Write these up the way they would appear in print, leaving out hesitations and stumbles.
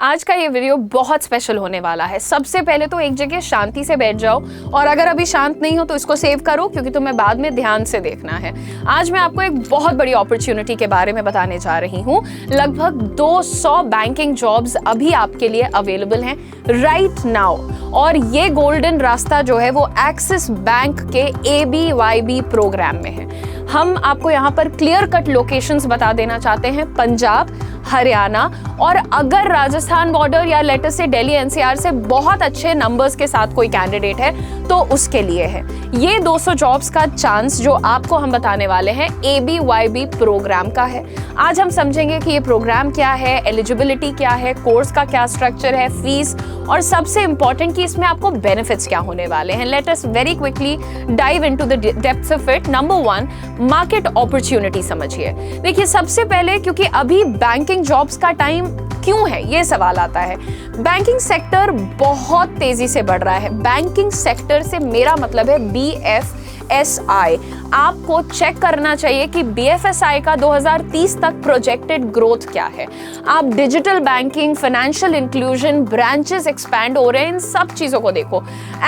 आज का ये वीडियो बहुत स्पेशल होने वाला है। सबसे पहले तो एक जगह शांति से बैठ जाओ और अगर अभी शांत नहीं हो तो इसको सेव करो क्योंकि तुम्हें बाद में ध्यान से देखना है। आज मैं आपको एक बहुत बड़ी अपॉर्चुनिटी के बारे में बताने जा रही हूँ। लगभग 200 बैंकिंग जॉब्स अभी आपके लिए अवेलेबल हैं राइट नाउ और ये गोल्डन रास्ता जो है वो एक्सिस बैंक के ABYB प्रोग्राम में है। हम आपको यहाँ पर क्लियर कट लोकेशंस बता देना चाहते हैं, पंजाब, हरियाणा और अगर राजस्थान बॉर्डर या लेटर से दिल्ली NCR से बहुत अच्छे नंबर्स के साथ कोई कैंडिडेट है तो उसके लिए है ये 200 जॉब्स का चांस जो आपको हम बताने वाले हैं ABYB प्रोग्राम का है। आज हम समझेंगे कि ये प्रोग्राम क्या है, एलिजिबिलिटी क्या है, कोर्स का क्या स्ट्रक्चर है, फीस और सबसे इंपॉर्टेंट कि इसमें आपको बेनिफिट्स क्या होने वाले हैं। Let us very quickly dive into the depths of it. Number 1, market opportunity समझिए। देखिए सबसे पहले क्योंकि अभी बैंकिंग जॉब्स का टाइम क्यों है ये सवाल आता है। बैंकिंग सेक्टर बहुत तेजी से बढ़ रहा है। बैंकिंग सेक्टर से मेरा मतलब है BFSI। आपको चेक करना चाहिए कि BFSI का 2030 तक प्रोजेक्टेड ग्रोथ क्या है। आप digital banking, financial inclusion, branches expand हो रहे हैं, इन सब चीजों को देखो।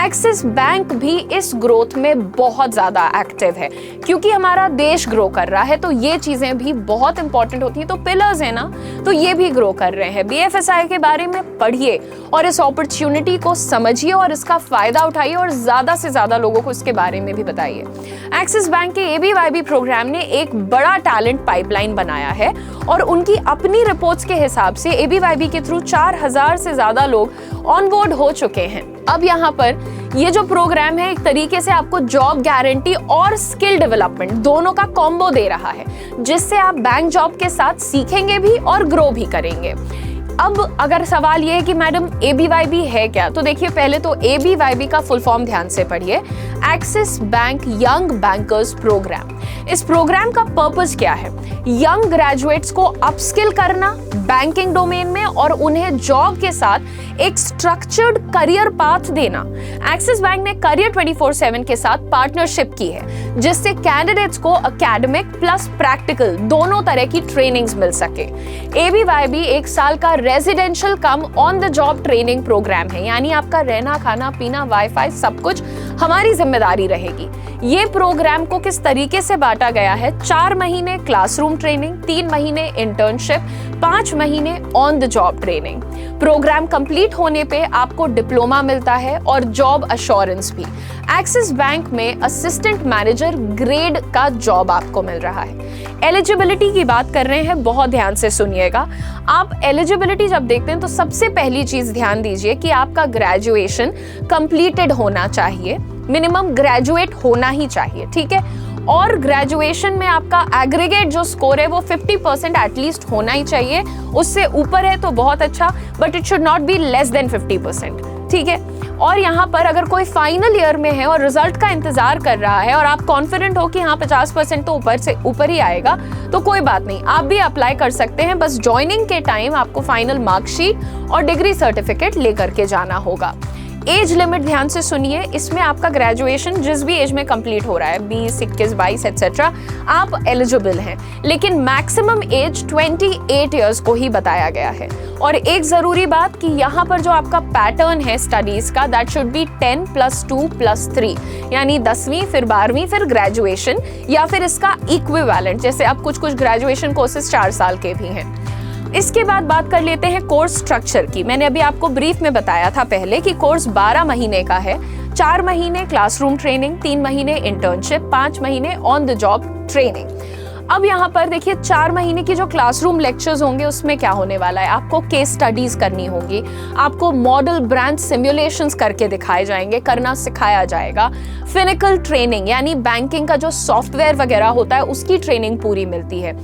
एक्सिस बैंक भी इस ग्रोथ में बहुत ज्यादा एक्टिव है क्योंकि हमारा देश ग्रो कर रहा है तो ये चीजें भी बहुत इंपॉर्टेंट होती हैं। तो पिलर्स है ना, तो ये भी ग्रो कर रहे हैं। BFSI के बारे में पढ़िए और इस अपॉर्चुनिटी को समझिए और इसका फायदा उठाइए और ज्यादा से ज्यादा लोगों को इसके बारे में भी बताइए। एक्सिस बैंक के ABYB प्रोग्राम ने एक बड़ा टैलेंट पाइपलाइन बनाया है और उनकी अपनी रिपोर्ट्स के हिसाब से ABYB के थ्रू 4000 से ज्यादा लोग ऑनबोर्ड हो चुके हैं। अब यहाँ पर ये जो प्रोग्राम है एक तरीके से आपको जॉब गारंटी और स्किल डेवलपमेंट दोनों का कॉम्बो दे रहा है जिससे आप बैंक जॉब के साथ सीखेंगे भी और ग्रो भी करेंगे। अब अगर सवाल ये है कि मैडम ABYB है क्या, तो देखिए पहले तो ABYB का फुल फॉर्म ध्यान से पढ़िए, Axis bank young bankers programme. इस प्रोग्राम का पर्पस क्या है? यंग ग्रेजुएट्स को अपस्किल करना बैंकिंग डोमेन में और उन्हें जॉब के साथ एक स्ट्रक्चर्ड करियर पाथ देना। एक्सिस बैंक ने करियर 24/7 के साथ पार्टनरशिप की है जिससे कैंडिडेट्स को एकेडमिक प्लस प्रैक्टिकल दोनों तरह की ट्रेनिंग्स मिल सके। ABYB 1 साल का residential cum on the job training programme है, यानी आपका रहना, खाना, पीना, वाईफाई सब कुछ हमारी जिम्मेदारी रहेगी। ये प्रोग्राम को किस तरीके से बांटा गया है? 4 महीने क्लासरूम ट्रेनिंग, 3 महीने इंटर्नशिप, 5 महीने on the job training. Programme complete होने पे आपको डिप्लोमा मिलता है और जॉब अश्योरेंस भी। एक्सिस बैंक में असिस्टेंट मैनेजर ग्रेड का जॉब आपको मिल रहा है। एलिजिबिलिटी की बात कर रहे हैं, बहुत ध्यान से सुनिएगा। आप एलिजिबिलिटी जब देखते हैं तो सबसे पहली चीज ध्यान दीजिए कि आपका ग्रेजुएशन कंप्लीटेड होना चाहिए, मिनिमम ग्रेजुएट होना ही चाहिए, ठीक है। और ग्रेजुएशन में आपका एग्रीगेट जो स्कोर है वो 50% एटलीस्ट होना ही चाहिए। उससे ऊपर है तो बहुत अच्छा, but it should not be less than 50%, ठीक है। और यहाँ पर अगर कोई फाइनल ईयर में है और रिजल्ट का इंतजार कर रहा है और आप कॉन्फिडेंट हो कि हाँ 50% तो ऊपर से ऊपर ही आएगा तो कोई बात नहीं, आप भी अप्लाई कर सकते हैं। बस ज्वाइनिंग के टाइम आपको फाइनल मार्कशीट और डिग्री सर्टिफिकेट लेकर के जाना होगा। एज लिमिट ध्यान से सुनिए, इसमें आपका ग्रेजुएशन जिस भी एज में कंप्लीट हो रहा है 20, 21, 22 एटसेट्रा, आप एलिजिबल हैं, लेकिन मैक्सिमम एज 28 इयर्स को ही बताया गया है। और एक जरूरी बात कि यहाँ पर जो आपका पैटर्न है स्टडीज का, दैट शुड बी 10 + 2 + 3, यानी 10वीं फिर 12वीं फिर ग्रेजुएशन या फिर इसका इक्विवेलेंट, जैसे अब कुछ ग्रेजुएशन कोर्सेज 4 साल के भी हैं। इसके बाद बात कर लेते हैं कोर्स स्ट्रक्चर की। मैंने अभी आपको ब्रीफ में बताया था पहले कि कोर्स 12 महीने का है। 4 महीने क्लासरूम ट्रेनिंग, 3 महीने इंटर्नशिप, 5 महीने ऑन द जॉब ट्रेनिंग। अब यहाँ पर देखिए 4 महीने की जो क्लासरूम लेक्चर्स होंगे उसमें क्या होने वाला है? आपको केस स्टडीज करनी होगी, आपको मॉडल ब्रांच सिमुलेशंस करके दिखाए जाएंगे, करना सिखाया जाएगा। फिजिकल ट्रेनिंग यानी बैंकिंग का जो सॉफ्टवेयर वगैरह होता है उसकी ट्रेनिंग पूरी मिलती है।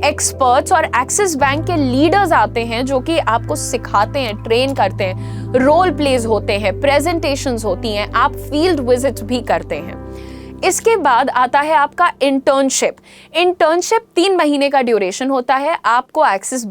एक्सपर्ट्स और एक्सिस बैंक के लीडर्स आते हैं जो कि आपको सिखाते हैं, ट्रेन करते हैं, रोल प्लेज होते हैं, प्रेजेंटेशंस होती हैं, आप फील्ड विजिट्स भी करते हैं। इसके बाद आता है आपका इंटर्नशिप। इंटर्नशिप 3 महीने का ड्यूरेशन होता है। आपको एक्सिस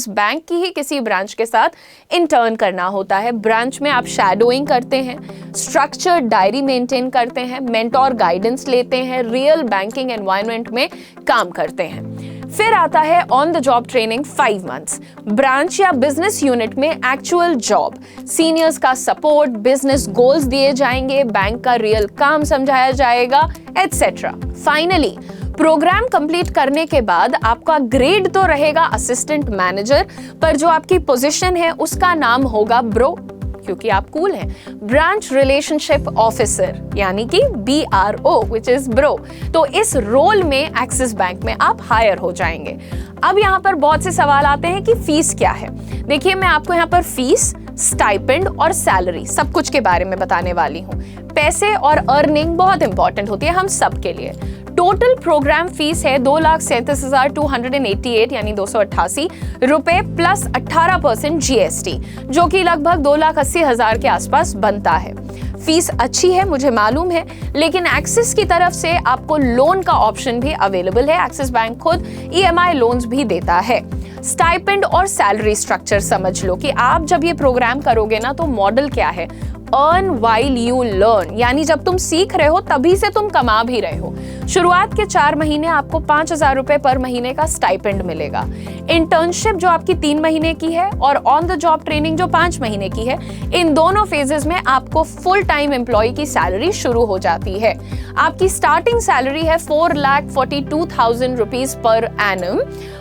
बैंक की ही किसी ब्रांच के साथ इंटर्न करना होता है। ब्रांच में आप शैडोइंग करते हैं, स्ट्रक्चर्ड डायरी मेंटेन करते हैं, मेंटोर गाइडेंस लेते हैं, रियल बैंकिंग एनवायरनमेंट में काम करते हैं। फिर आता है on the job training 5 months, branch या बिजनेस यूनिट में एक्चुअल जॉब, सीनियर्स का सपोर्ट, बिजनेस गोल्स दिए जाएंगे, बैंक का रियल काम समझाया जाएगा, एटसेट्रा। फाइनली प्रोग्राम कंप्लीट करने के बाद आपका ग्रेड तो रहेगा असिस्टेंट मैनेजर, पर जो आपकी पोजीशन है उसका नाम होगा ब्रो, क्योंकि आप कूल हैं, ब्रांच रिलेशनशिप ऑफिसर, यानी कि BRO विच इज ब्रो। तो इस रोल में एक्सिस बैंक में आप हायर हो जाएंगे। अब यहाँ पर बहुत से सवाल आते हैं कि फीस क्या है। देखिए, मैं आपको यहाँ पर फीस, स्टाइपेंड और सैलरी सब कुछ के बारे में बताने वाली हूँ। पैसे और अर्निंग बहुत इंपॉर्टेंट होती है हम सब के लिए। टोटल प्रोग्राम फीस है 2,37,288 यानी 288 रुपए प्लस 18% GST, जो कि लगभग 2,80,000 के आसपास बनता है। फीस अच्छी है, मुझे मालूम है, लेकिन एक्सिस की तरफ से आपको लोन का ऑप्शन भी अवेलेबल है। एक्सिस बैंक खुद EMI लोन्स भी देता है। स्टाइपेंड और सैलरी स्ट्रक्चर समझ लो कि आप जब ये प्रोग्राम करोगे ना, तो मॉडल क्या है, अर्न वाइल यू लर्न, यानी जब तुम सीख रहे हो तभी से तुम कमा भी रहे हो। शुरुआत के 4 महीने आपको 5,000 रुपए पर महीने का स्टाइपेंड मिलेगा। इंटर्नशिप जो आपकी 3 महीने की है और ऑन द जॉब ट्रेनिंग जो 5 महीने की है, इन दोनों फेजेस में आपको फुल टाइम एम्प्लॉय की सैलरी शुरू हो जाती है। आपकी स्टार्टिंग सैलरी है 4,42,000 रुपीज पर एनम।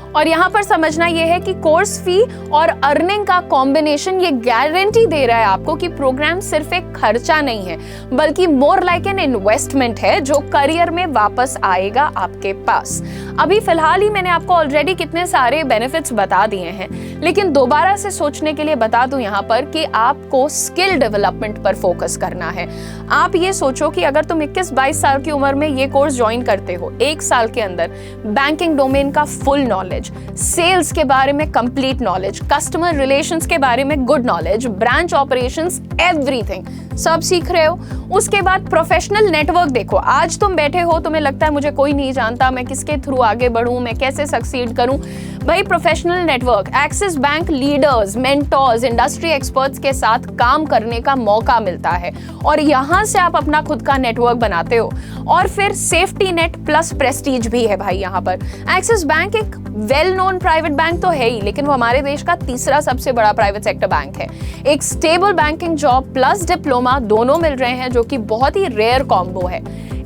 और यहाँ पर समझना यह है कि कोर्स फी और अर्निंग का कॉम्बिनेशन ये गारंटी दे रहा है आपको कि प्रोग्राम सिर्फ एक खर्चा नहीं है, बल्कि मोर लाइक एन इन्वेस्टमेंट है जो करियर में वापस आएगा आपके पास। अभी फिलहाल ही मैंने आपको ऑलरेडी कितने सारे बेनिफिट्स बता दिए हैं, लेकिन दोबारा से सोचने के लिए बता दूं यहाँ पर कि आपको स्किल डेवलपमेंट पर फोकस करना है। आप ये सोचो कि अगर तुम 21-22 साल की उम्र में ये कोर्स ज्वाइन करते हो, 1 साल के अंदर बैंकिंग डोमेन का फुल नॉलेज, सेल्स के बारे में कंप्लीट नॉलेज, कस्टमर रिलेशंस के बारे में good knowledge, branch operations, everything सब सीख रहे हो। उसके बाद प्रोफेशनल नेटवर्क देखो, आज तुम बैठे हो, तुम्हें लगता है मुझे कोई नहीं जानता, मैं किसके थ्रू आगे बढ़ूं, मैं कैसे सक्सीड करूं। भाई professional network, axis bank leaders, mentors, industry experts के साथ काम करने का मौका मिलता है और यहां से आप अपना खुद का नेटवर्क बनाते हो। और फिर सेफ्टी नेट प्लस प्रेस्टीज भी है भाई यहाँ पर। एक्सिस बैंक एक वेल नोन प्राइवेट बैंक तो है ही, लेकिन वो हमारे देश का तीसरा सबसे बड़ा प्राइवेट सेक्टर बैंक है। एक stable banking job plus diploma दोनों मिल रहे हैं, जो कि बहुत ही रेयर कॉम्बो है।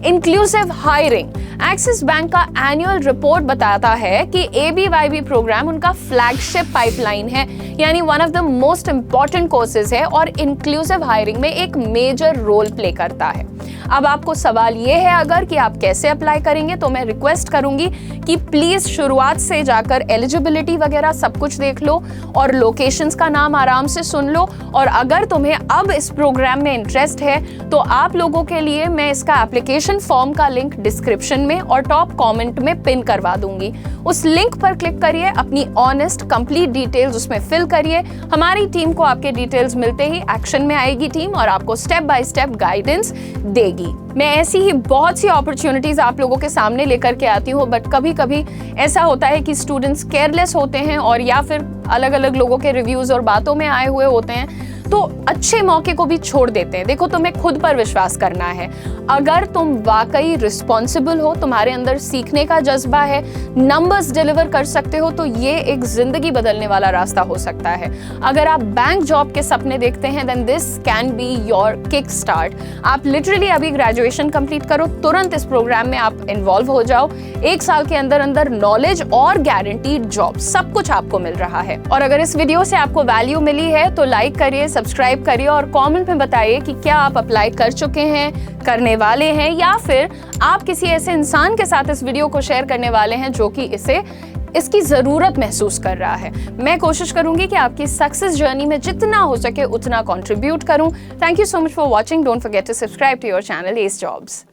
इंक्लूसिव हायरिंग, एक्सिस बैंक का एनुअल रिपोर्ट बताता है कि ABYB प्रोग्राम उनका फ्लैगशिप पाइपलाइन है, यानी one of the most important courses है और इंक्लूसिव हायरिंग में एक मेजर रोल प्ले करता है। अब आपको सवाल ये है अगर कि आप कैसे अप्लाई करेंगे, तो मैं रिक्वेस्ट करूंगी कि प्लीज शुरुआत से जाकर एलिजिबिलिटी वगैरह सब कुछ देख लो और लोकेशंस का नाम आराम से सुन लो। और अगर तुम्हें अब इस प्रोग्राम में इंटरेस्ट है तो आप लोगों के लिए मैं इसका एप्लीकेशन फॉर्म का लिंक डिस्क्रिप्शन में और टॉप कमेंट में पिन करवा दूंगी। उस लिंक पर क्लिक करिए, अपनी ऑनेस्ट कंप्लीट डिटेल्स उसमें फिल करिए। हमारी टीम को आपके डिटेल्स मिलते ही एक्शन में आएगी टीम और आपको स्टेप बाय स्टेप गाइडेंस देगी। मैं ऐसी ही बहुत सी अपॉर्चुनिटीज आप लोगों के सामने लेकर के आती हूँ, बट कभी कभी ऐसा होता है कि स्टूडेंट्स केयरलेस होते हैं और या फिर अलग अलग लोगों के रिव्यूज और बातों में आए हुए होते हैं, तो अच्छे मौके को भी छोड़ देते हैं। देखो, तुम्हें खुद पर विश्वास करना है। अगर तुम वाकई रिस्पॉन्सिबल हो, तुम्हारे अंदर सीखने का जज्बा है, नंबर्स डिलीवर कर सकते हो, तो ये एक जिंदगी बदलने वाला रास्ता हो सकता है। अगर आप बैंक जॉब के सपने देखते हैं, then this can be your kick start. आप लिटरली अभी ग्रेजुएशन कंप्लीट करो, तुरंत इस प्रोग्राम में आप इन्वॉल्व हो जाओ। 1 साल के अंदर अंदर नॉलेज और गारंटीड जॉब सब कुछ आपको मिल रहा है। और अगर इस वीडियो से आपको वैल्यू मिली है तो लाइक करिए, सब्सक्राइब करिए और कमेंट में बताइए कि क्या आप अप्लाई कर चुके हैं, करने वाले हैं, या फिर आप किसी ऐसे इंसान के साथ इस वीडियो को शेयर करने वाले हैं जो कि इसकी जरूरत महसूस कर रहा है। मैं कोशिश करूंगी कि आपकी सक्सेस जर्नी में जितना हो सके उतना कंट्रीब्यूट करूं। Thank you so much for watching. Don't forget to subscribe to your channel S jobs.